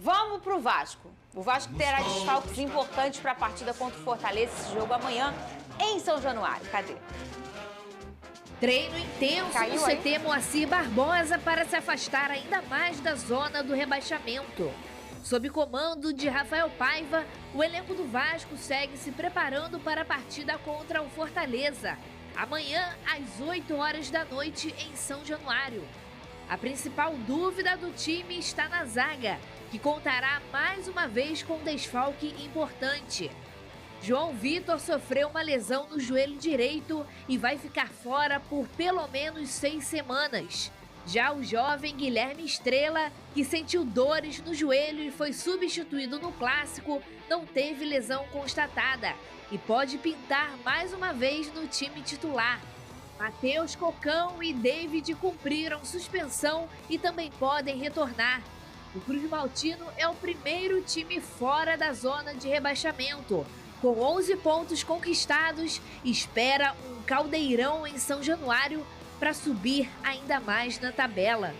Vamos pro Vasco. O Vasco terá desfalques importantes para a partida contra o Fortaleza, esse jogo amanhã em São Januário. Cadê? Treino intenso no CT Moacir Barbosa para se afastar ainda mais da zona do rebaixamento. Sob comando de Rafael Paiva, o elenco do Vasco segue se preparando para a partida contra o Fortaleza, amanhã às 8 horas da noite em São Januário. A principal dúvida do time está na zaga, que contará mais uma vez com um desfalque importante. João Vitor sofreu uma lesão no joelho direito e vai ficar fora por pelo menos 6 semanas. Já o jovem Guilherme Estrela, que sentiu dores no joelho e foi substituído no Clássico, não teve lesão constatada e pode pintar mais uma vez no time titular. Matheus Cocão e David cumpriram suspensão e também podem retornar. O Cruz Maltino é o primeiro time fora da zona de rebaixamento. Com 11 pontos conquistados, espera um caldeirão em São Januário para subir ainda mais na tabela.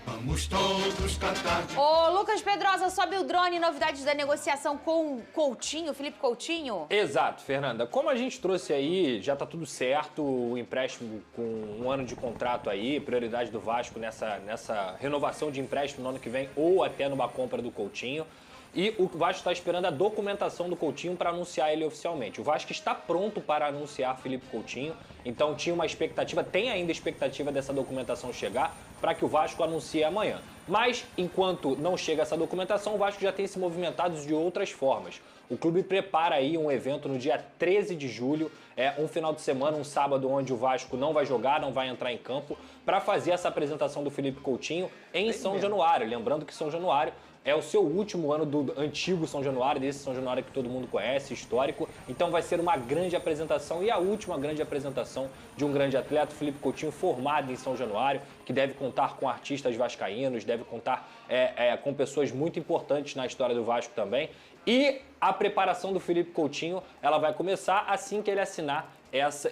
Vamos todos cantar. Ô, Lucas Pedrosa, sobe o drone, novidades da negociação com Coutinho, Felipe Coutinho? Exato, Fernanda. Como a gente trouxe aí, já tá tudo certo, o empréstimo com 1 ano de contrato aí, prioridade do Vasco nessa renovação de empréstimo no ano que vem ou até numa compra do Coutinho. E o Vasco está esperando a documentação do Coutinho para anunciar ele oficialmente. O Vasco está pronto para anunciar Felipe Coutinho, então tinha uma expectativa, tem ainda expectativa dessa documentação chegar para que o Vasco anuncie amanhã. Mas, enquanto não chega essa documentação, o Vasco já tem se movimentado de outras formas. O clube prepara aí um evento no dia 13 de julho, um final de semana, um sábado, onde o Vasco não vai jogar, não vai entrar em campo, para fazer essa apresentação do Felipe Coutinho em São Januário. Lembrando que São Januário é o seu último ano do antigo São Januário, desse São Januário que todo mundo conhece, histórico. Então vai ser uma grande apresentação e a última grande apresentação de um grande atleta, Felipe Coutinho, formado em São Januário, que deve contar com artistas vascaínos, deve contar com pessoas muito importantes na história do Vasco também. E a preparação do Felipe Coutinho, ela vai começar assim que ele assinar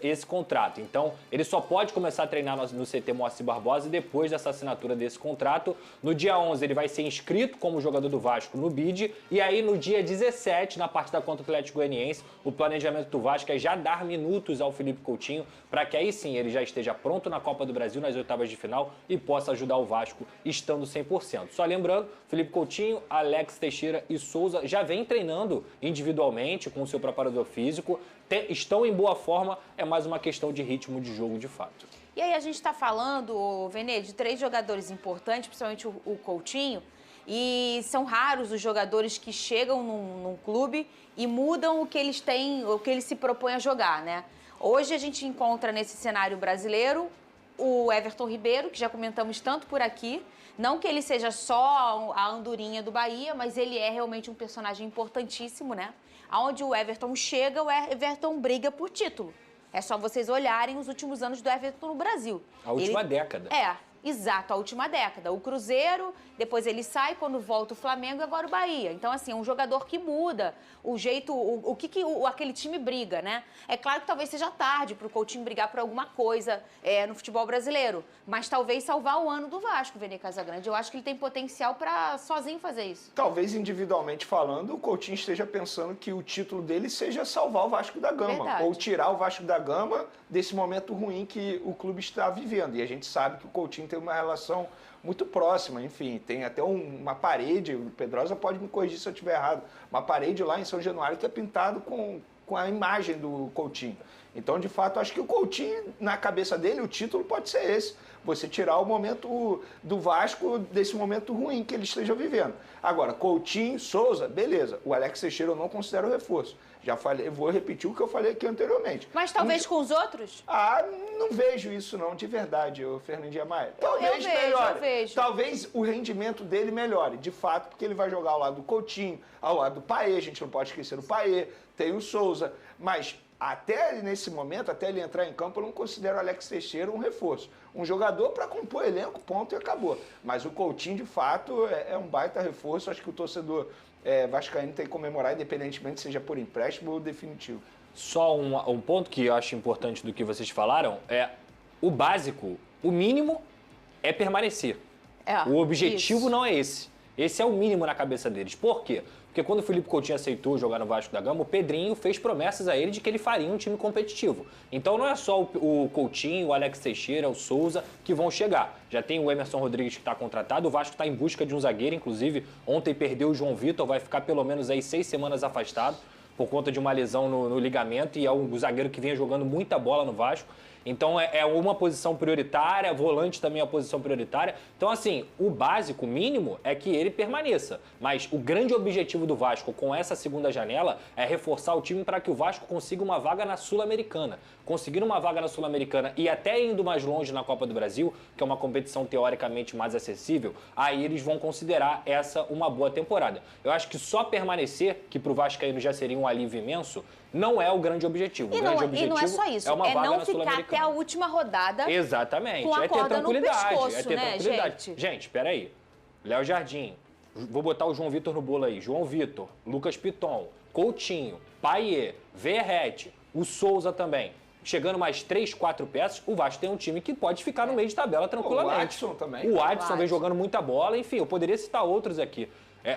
esse contrato. Então, ele só pode começar a treinar no CT Moacir Barbosa depois dessa assinatura desse contrato. No dia 11, ele vai ser inscrito como jogador do Vasco no BID. E aí, no dia 17, na partida contra o Atlético Goianiense, o planejamento do Vasco é já dar minutos ao Felipe Coutinho para que aí sim ele já esteja pronto na Copa do Brasil, nas oitavas de final, e possa ajudar o Vasco estando 100%. Só lembrando, Felipe Coutinho, Alex Teixeira e Souza já vem treinando individualmente com o seu preparador físico, estão em boa forma, é mais uma questão de ritmo de jogo de fato. E aí a gente está falando, Venê, de 3 jogadores importantes, principalmente o Coutinho, e são raros os jogadores que chegam num clube e mudam o que eles têm, o que eles se propõem a jogar, né? Hoje a gente encontra nesse cenário brasileiro o Everton Ribeiro, que já comentamos tanto por aqui. Não que ele seja só a andorinha do Bahia, mas ele é realmente um personagem importantíssimo, né? Aonde o Everton chega, o Everton briga por título. É só vocês olharem os últimos anos do Everton no Brasil. A última década. Exato, a última década. O Cruzeiro, depois ele sai, quando volta o Flamengo e agora o Bahia. Então, assim, é um jogador que muda o jeito, aquele time briga, né? É claro que talvez seja tarde para o Coutinho brigar por alguma coisa no futebol brasileiro, mas talvez salvar o ano do Vasco, Vene Casagrande. Eu acho que ele tem potencial para sozinho fazer isso. Talvez, individualmente falando, o Coutinho esteja pensando que o título dele seja salvar o Vasco da Gama. Verdade. Ou tirar o Vasco da Gama desse momento ruim que o clube está vivendo. E a gente sabe que o Coutinho tem uma relação muito próxima, enfim, tem até uma parede, o Pedrosa pode me corrigir se eu estiver errado, uma parede lá em São Januário que é pintado com a imagem do Coutinho. Então, de fato, acho que o Coutinho, na cabeça dele, o título pode ser esse. Você tirar o momento do Vasco desse momento ruim que ele esteja vivendo. Agora, Coutinho, Souza, beleza. O Alex Teixeira eu não considero reforço. Já falei, vou repetir o que eu falei aqui anteriormente. Mas talvez com os outros? Não vejo isso não, de verdade, Fernandinha Maia. Talvez eu vejo. Talvez o rendimento dele melhore, de fato, porque ele vai jogar ao lado do Coutinho, ao lado do Paê, a gente não pode esquecer do Paê, tem o Souza, mas até nesse momento, até ele entrar em campo, eu não considero o Alex Teixeira um reforço. Um jogador para compor elenco, ponto, e acabou. Mas o Coutinho, de fato, é um baita reforço. Acho que o torcedor vascaíno tem que comemorar, independentemente seja por empréstimo ou definitivo. Só um ponto que eu acho importante do que vocês falaram é o básico, o mínimo é permanecer. O objetivo isso. não é esse. Esse é o mínimo na cabeça deles. Por quê? Porque quando o Felipe Coutinho aceitou jogar no Vasco da Gama, o Pedrinho fez promessas a ele de que ele faria um time competitivo. Então não é só o Coutinho, o Alex Teixeira, o Souza que vão chegar. Já tem o Emerson Rodrigues que está contratado, o Vasco está em busca de um zagueiro, inclusive ontem perdeu o João Vitor, vai ficar pelo menos aí 6 semanas afastado por conta de uma lesão no ligamento e é um zagueiro que vinha jogando muita bola no Vasco. Então é uma posição prioritária, volante também é uma posição prioritária. Então assim, o básico, o mínimo, é que ele permaneça. Mas o grande objetivo do Vasco com essa segunda janela é reforçar o time para que o Vasco consiga uma vaga na Sul-Americana. Conseguindo uma vaga na Sul-Americana e até indo mais longe na Copa do Brasil, que é uma competição teoricamente mais acessível, aí eles vão considerar essa uma boa temporada. Eu acho que só permanecer, que para o Vascaíno já seria um alívio imenso, não é o grande objetivo. E não é só isso, uma vaga não na ficar até a última rodada. Exatamente, com a é ter corda no tranquilidade. pescoço, É ter né, tranquilidade. Gente, peraí. Léo Jardim, vou botar o João Vitor no bolo aí. João Vitor, Lucas Piton, Coutinho, Payet, Verratti, o Souza também. Chegando mais 3, 4 peças, o Vasco tem um time que pode ficar no meio de tabela tranquilamente. O Adson também. O Adson vem jogando muita bola, enfim, eu poderia citar outros aqui.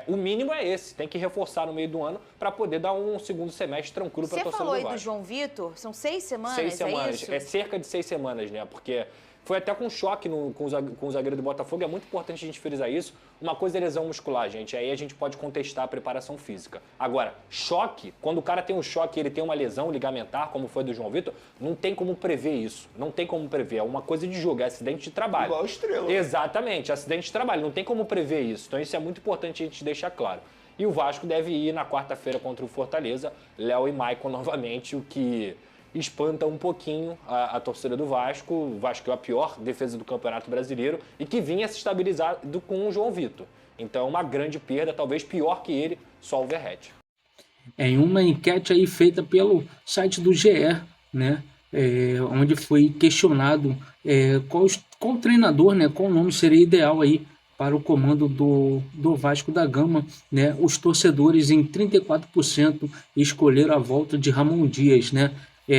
O mínimo é esse, tem que reforçar no meio do ano para poder dar um segundo semestre tranquilo para a torcida do Vasco. Você falou aí do João Vitor, são 6 semanas, 6 semanas, é isso? é cerca de 6 semanas, né? Porque foi até com choque com o zagueiro do Botafogo, é muito importante a gente frisar isso. Uma coisa é lesão muscular, gente, aí a gente pode contestar a preparação física. Agora, choque, quando o cara tem um choque e ele tem uma lesão ligamentar, como foi do João Vitor, não tem como prever isso, não tem como prever, é uma coisa de jogo, é acidente de trabalho. Igual Estrela. Exatamente, acidente de trabalho, não tem como prever isso, então isso é muito importante a gente deixar claro. E o Vasco deve ir na quarta-feira contra o Fortaleza, Léo e Maicon novamente, o que espanta um pouquinho a torcida do Vasco. O Vasco é a pior defesa do Campeonato Brasileiro e que vinha se estabilizado com o João Vitor. Então, uma grande perda, talvez pior que ele, só o Verratti. Em uma enquete aí feita pelo site do GE, né, onde foi questionado qual treinador, né, qual nome seria ideal aí para o comando do Vasco da Gama, né, os torcedores em 34% escolheram a volta de Ramon Dias, né.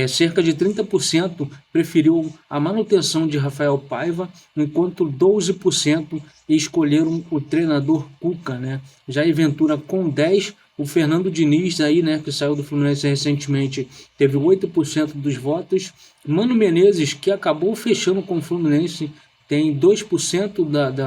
Cerca de 30% preferiu a manutenção de Rafael Paiva, enquanto 12% escolheram o treinador Cuca, né? Jair Ventura com 10%, o Fernando Diniz, aí, né, que saiu do Fluminense recentemente, teve 8% dos votos. Mano Menezes, que acabou fechando com o Fluminense, tem 2%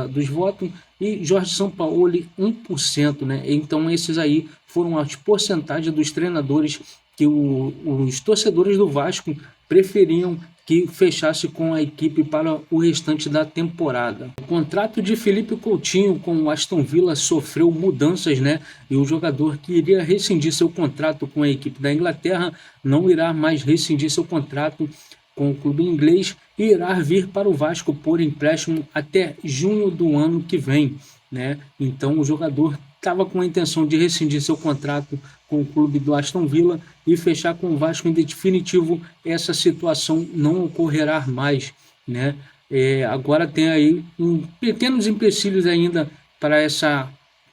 dos votos, e Jorge Sampaoli, 1%, né? Então esses aí foram as porcentagens dos treinadores que os torcedores do Vasco preferiam que fechasse com a equipe para o restante da temporada. O contrato de Felipe Coutinho com o Aston Villa sofreu mudanças, né? E o jogador que iria rescindir seu contrato com a equipe da Inglaterra não irá mais rescindir seu contrato com o clube inglês e irá vir para o Vasco por empréstimo até junho do ano que vem, né? Então o jogador estava com a intenção de rescindir seu contrato com o clube do Aston Villa e fechar com o Vasco em definitivo. Essa situação não ocorrerá mais, né? Agora tem aí pequenos empecilhos ainda para essa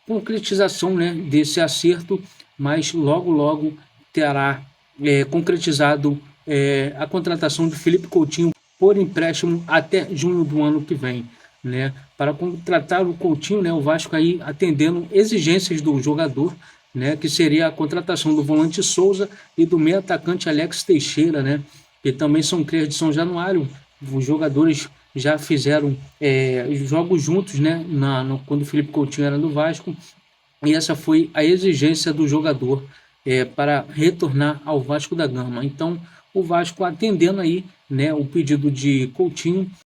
concretização, né, desse acerto, mas logo terá concretizado a contratação de Felipe Coutinho por empréstimo até junho do ano que vem, né? Para contratar o Coutinho, né, o Vasco aí atendendo exigências do jogador, né, que seria a contratação do volante Souza e do meio atacante Alex Teixeira, né, que também são crias de São Januário. Os jogadores já fizeram jogos juntos, né, quando o Felipe Coutinho era no Vasco, e essa foi a exigência do jogador para retornar ao Vasco da Gama. Então o Vasco atendendo aí, né, o pedido de Coutinho,